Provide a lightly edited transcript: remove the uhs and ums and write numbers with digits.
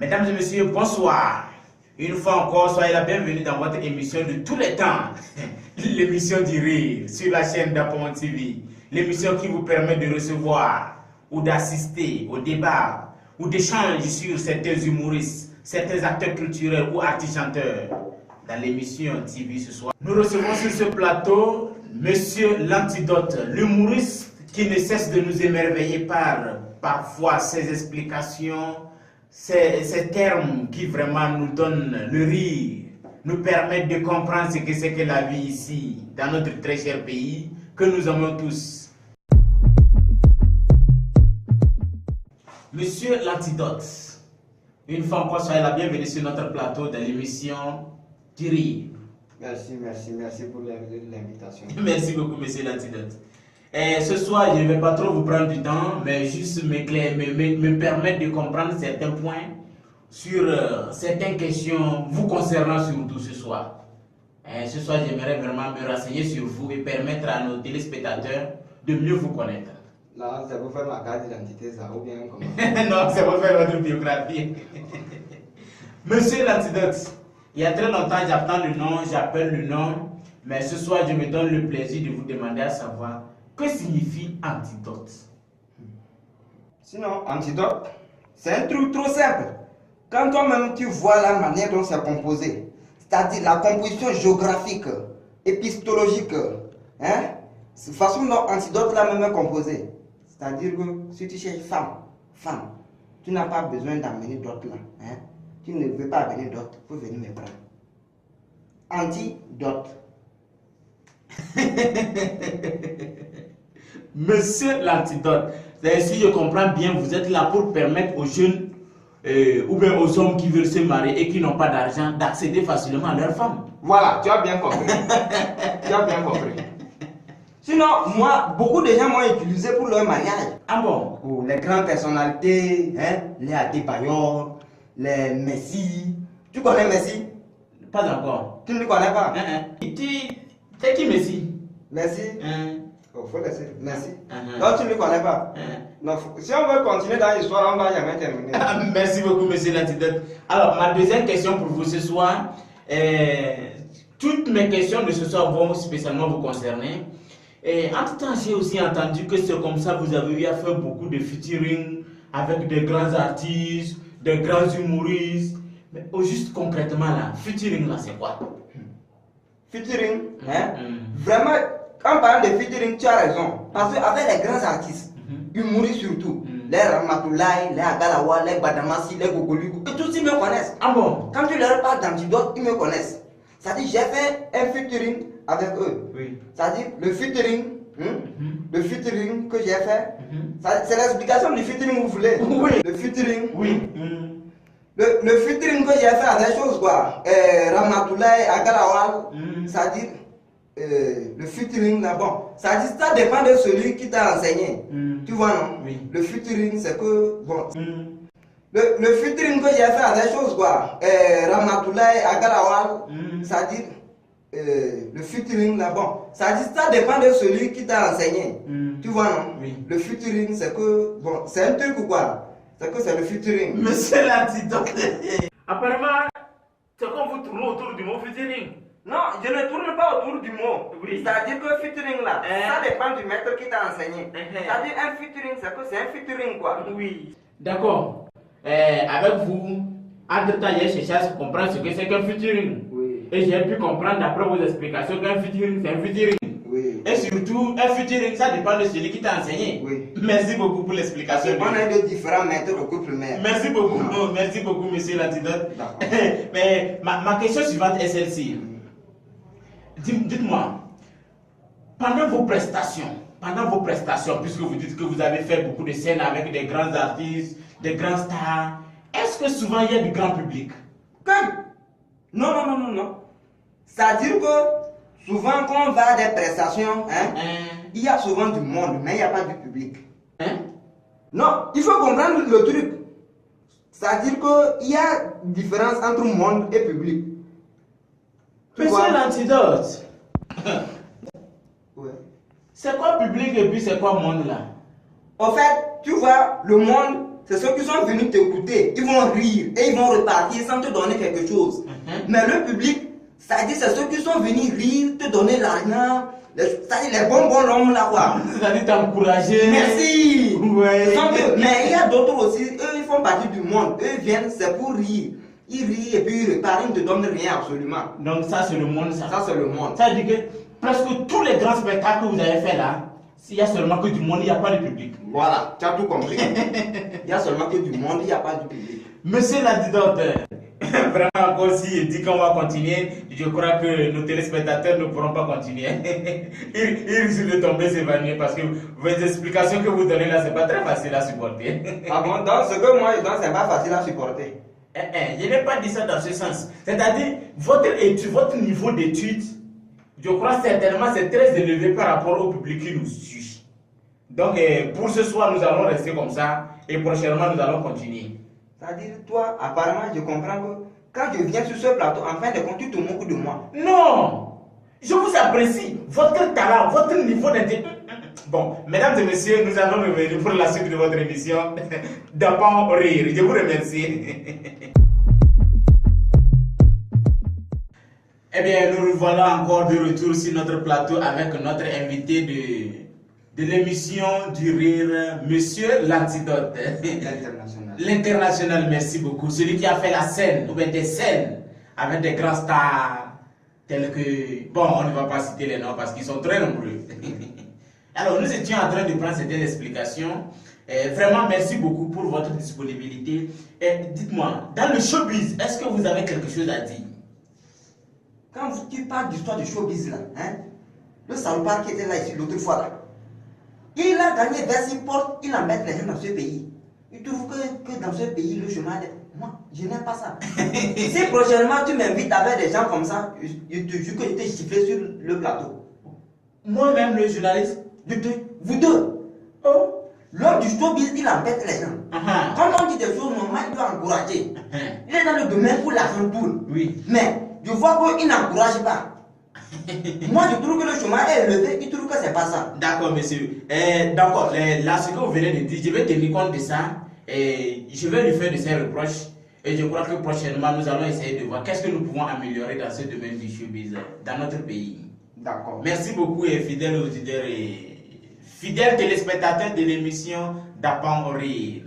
Mesdames et messieurs, bonsoir. Une fois encore, soyez la bienvenue dans votre émission de tous les temps. L'émission du rire sur la chaîne d'Apomon TV. L'émission qui vous permet de recevoir ou d'assister au débat ou d'échanger sur certains humoristes, certains acteurs culturels ou artistes-chanteurs. Dans l'émission TV ce soir, nous recevons sur ce plateau Monsieur l'Antidote, l'humoriste qui ne cesse de nous émerveiller par parfois ses explications, ces termes qui vraiment nous donnent le rire, nous permettent de comprendre ce que c'est que la vie ici, dans notre très cher pays, que nous aimons tous. Monsieur l'Antidote, une fois encore, soyez la bienvenue sur notre plateau de l'émission du rire. Merci pour l'invitation. Merci beaucoup, monsieur l'Antidote. Ce soir, je ne vais pas trop vous prendre du temps, mais juste me permettre de comprendre certains points sur certaines questions vous concernant surtout ce soir. Ce soir, j'aimerais vraiment me renseigner sur vous et permettre à nos téléspectateurs de mieux vous connaître. Là, c'est pour faire ma carte d'identité, ça, ou bien comment? Non, c'est pour faire votre biographie. Monsieur l'Antidote, il y a très longtemps, j'attends le nom, j'appelle le nom, mais ce soir, je me donne le plaisir de vous demander à savoir que signifie antidote. Sinon, antidote, c'est un truc trop simple. Quand toi-même tu vois la manière dont c'est composé, c'est-à-dire la composition géographique, épistologique, hein, de façon dont antidote là même est composé. C'est-à-dire que si tu cherches femme, tu n'as pas besoin d'amener d'autres là. Hein. Tu ne veux pas amener d'autres, il faut venir me prendre. Antidote. Monsieur l'Antidote, si je comprends bien, vous êtes là pour permettre aux jeunes ou bien aux hommes qui veulent se marier et qui n'ont pas d'argent d'accéder facilement à leur femme. Voilà, tu as bien compris. Tu as bien compris. Sinon, moi, beaucoup de gens m'ont utilisé pour leur mariage. Ah bon? Pour les grandes personnalités, hein, les Adebayor, les Messi. Tu connais Messi? Pas encore. Tu ne le connais pas? C'est qui Messi? Messi? Oh, faut laisser. Messi. Donc tu ne le connais pas? Non, si on veut continuer dans l'histoire, on ne va jamais terminer. Merci beaucoup, monsieur l'Antidote. Alors, ma deuxième question pour vous ce soir, toutes mes questions de ce soir vont spécialement vous concerner. Entre-temps, j'ai aussi entendu que c'est comme ça, vous avez eu à faire beaucoup de featuring avec de grands artistes, de grands humoristes. Mais juste concrètement là, featuring là, c'est quoi? Featuring, hein? Vraiment, quand on parle de featuring, tu as raison. Parce qu'avec les grands artistes, humoristes surtout, les Ramatoulaye, les Agalawa, les Badamassi, les Gogoligo, et tous ils me connaissent. Ah bon? Quand tu leur parles d'antidote, ils me connaissent. C'est-à-dire, j'ai fait un featuring avec eux. Oui. C'est-à-dire, le featuring que j'ai fait, c'est l'explication du featuring, vous voulez? Oui. Le featuring. Oui. Le featuring que j'ai fait à des choses quoi, Ramatoulaye, Agalawal, c'est-à-dire le featuring là, bon, c'est-à-dire ça dépend de celui qui t'a enseigné, tu vois non? Oui. Le featuring c'est que, bon, le featuring que j'ai fait à des choses quoi, Ramatoulaye, Agalawal, c'est-à-dire le featuring là, bon, c'est-à-dire ça dépend de celui qui t'a enseigné, tu vois non? Oui. Le featuring c'est que, bon, c'est un truc ou quoi? C'est que c'est le featuring. Monsieur l'Antidote. Apparemment, c'est comme vous tournez autour du mot featuring. Non, je ne tourne pas autour du mot. Oui. C'est-à-dire que featuring là, ça dépend du maître qui t'a enseigné. C'est-à-dire un featuring, c'est que c'est un featuring quoi. Oui. D'accord. Avec vous, entre-temps, j'ai cherché à comprendre ce que c'est qu'un featuring. Oui. Et j'ai pu comprendre d'après vos explications qu'un featuring, c'est un featuring. Oui. Et surtout, un featuring, ça dépend de celui qui t'a enseigné. Oui. Merci beaucoup pour l'explication. On a de différents méthodes au cours primaire. Merci beaucoup, merci beaucoup, monsieur l'Antidote. Mais ma question suivante est celle-ci. Dites-moi, pendant vos prestations, puisque vous dites que vous avez fait beaucoup de scènes avec des grands artistes, des grands stars, est-ce que souvent il y a du grand public? Non. C'est-à-dire que souvent quand on va à des prestations, il y a souvent du monde, mais il n'y a pas du public. Non, il faut comprendre le truc. C'est-à-dire qu'il y a une différence entre monde et public. Monsieur l'Antidote. Ouais. C'est quoi public et puis c'est quoi monde là? En fait, tu vois, le monde, c'est ceux qui sont venus t'écouter. Ils vont rire et ils vont repartir sans te donner quelque chose. Mais le public, c'est-à-dire c'est ceux qui sont venus rire, te donner l'argent, c'est-à-dire les bonbons longs là quoi. C'est-à-dire t'encourager. Merci. Ouais. Mais il y a d'autres aussi, eux ils font partie du monde. Eux ils viennent, c'est pour rire. Ils rient et puis ils repartent, ils ne te donnent rien absolument. Donc ça c'est le monde ça. Ça c'est le monde. Ça veut dire que presque tous les grands spectacles que vous avez fait là, s'il y a seulement que du monde, il n'y a pas de public. Voilà, tu as tout compris. Il n'y a seulement que du monde, il n'y a pas de public. Monsieur l'antidote, vraiment encore si dit qu'on va continuer, je crois que nos téléspectateurs ne pourront pas continuer. Ils risquent de tomber, s'évanouir parce que vos explications que vous donnez là, c'est pas très facile à supporter. Ah bon, donc ce que moi je donne, c'est pas facile à supporter. Je n'ai pas dit ça dans ce sens. C'est-à-dire, votre niveau d'études, je crois certainement c'est très élevé par rapport au public qui nous suit. Donc pour ce soir, nous allons rester comme ça et prochainement nous allons continuer. C'est-à-dire, toi, apparemment, je comprends que quand je viens sur ce plateau, en fin de compte, tu te moques de moi. Non! Je vous apprécie. Votre talent, votre niveau d'intelligence. Bon, mesdames et messieurs, nous allons revenir pour la suite de votre émission d'Apprendre à rire. Je vous remercie. Eh bien, nous voilà encore de retour sur notre plateau avec notre invité de l'émission du rire, Monsieur l'Antidote. L'international. L'international, merci beaucoup. Celui qui a fait la scène, ou bien des scènes, avec des grands stars, tels que... Bon, on ne va pas citer les noms parce qu'ils sont très nombreux. Alors, nous étions en train de prendre certaines explications. Vraiment, merci beaucoup pour votre disponibilité. Dites-moi, dans le showbiz, est-ce que vous avez quelque chose à dire? Quand tu parles d'histoire du showbiz là, hein, le salopard qui était là ici l'autre fois là, il a gagné 26 portes, il en met les gens dans ce pays. Il trouve que dans ce pays, le chemin est... Moi, je n'aime pas ça. Si prochainement tu m'invites avec des gens comme ça, je te jure que je t'ai sifflé sur le plateau. Moi-même, le journaliste? Vous deux. Oh. L'homme du showbiz, il embête les gens. Quand on dit des choses normales, il doit encourager. Il est dans le domaine pour l'argent poule. Oui. Mais je vois qu'il n'encourage pas. Moi, je trouve que le chemin est élevé, il trouve que c'est pas ça. D'accord, monsieur. D'accord, là, ce que vous venez de dire, je vais tenir compte de ça et je vais lui faire de ses reproches. Et je crois que prochainement, nous allons essayer de voir qu'est-ce que nous pouvons améliorer dans ce domaine du showbiz dans notre pays. D'accord. Merci beaucoup, fidèles auditeurs et fidèles téléspectateurs de l'émission d'Apprendre à rire.